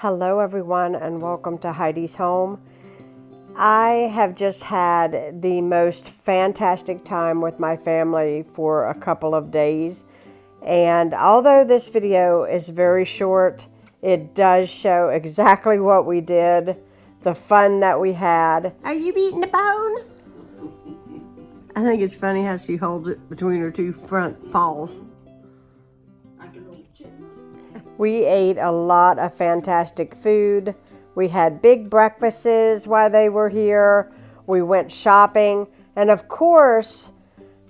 Hello everyone and welcome to Heidi's home. I have just had the most fantastic time with my family for a couple of days, and although this video is very short, it does show exactly what we did, the fun that we had. Are you eating the bone? I think it's funny how she holds it between her two front paws. We ate a lot of fantastic food. We had big breakfasts while they were here. We went shopping. And of course,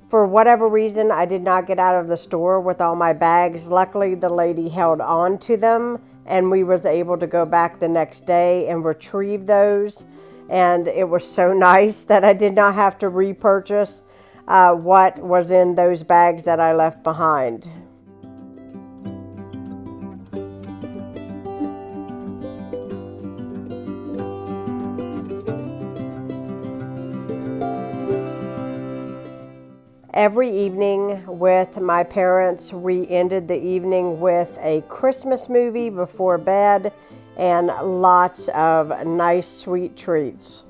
for whatever reason, I did not get out of the store with all my bags. Luckily, the lady held on to them and we was able to go back the next day and retrieve those. And it was so nice that I did not have to repurchase what was in those bags that I left behind. Every evening with my parents, we ended the evening with a Christmas movie before bed and lots of nice sweet treats.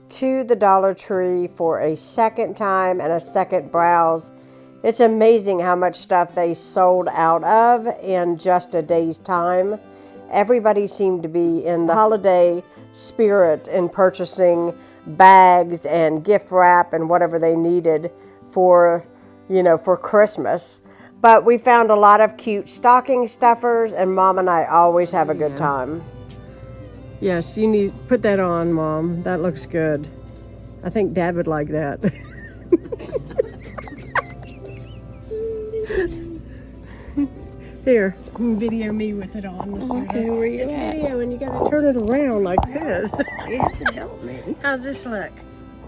To the Dollar Tree for a second time and a second browse. It's amazing how much stuff they sold out of in just a day's time. Everybody seemed to be in the holiday spirit in purchasing bags and gift wrap and whatever they needed for, for Christmas. But we found a lot of cute stocking stuffers, and Mom and I always have a good time. Yes, you need put that on, Mom. That looks good. I think Dad would like that. Here, you can video me with it on. Okay, where you at? Video, and you gotta turn it around like this. You have to help me. How's this look?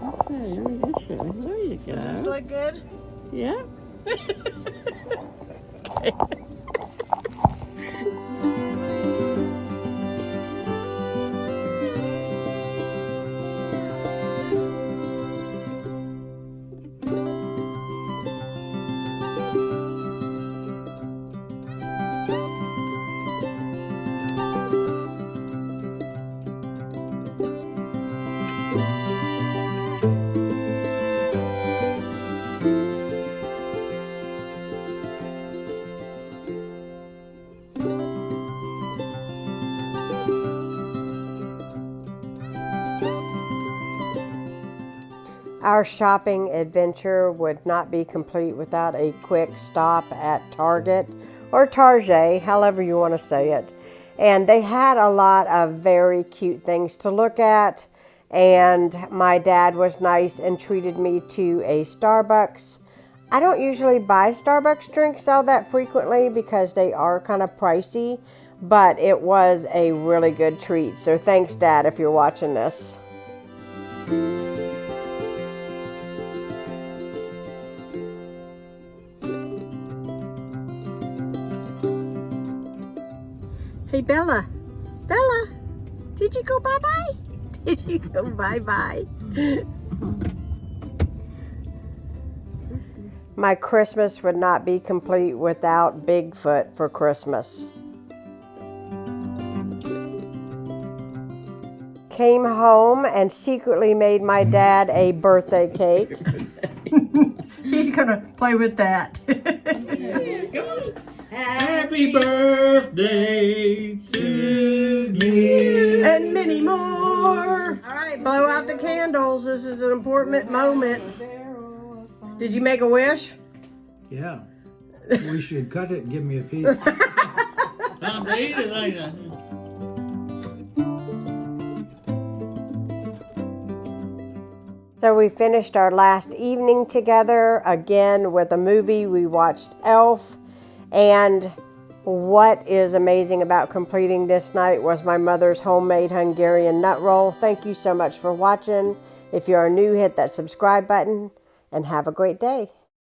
Let's see. Let me just show. There you go. Does this look good? Yeah. Our shopping adventure would not be complete without a quick stop at Target or Target, however you want to say it. And they had a lot of very cute things to look at. And my dad was nice and treated me to a Starbucks. I don't usually buy Starbucks drinks all that frequently because they are kind of pricey, but it was a really good treat. So thanks, Dad, if you're watching this. Hey, Bella. Bella, did you go bye-bye? Did you go bye-bye? My Christmas would not be complete without Bigfoot for Christmas. Came home and secretly made my dad a birthday cake. He's gonna play with that. Happy birthday to you. And many more. All right, blow out the candles. This is an important moment. Did you make a wish? Yeah. We should cut it and give me a piece. Time to eat it, ain't it? So we finished our last evening together again with a movie. We watched Elf. And what is amazing about completing this night was my mother's homemade Hungarian nut roll. Thank you so much for watching. If you are new, hit that subscribe button and have a great day.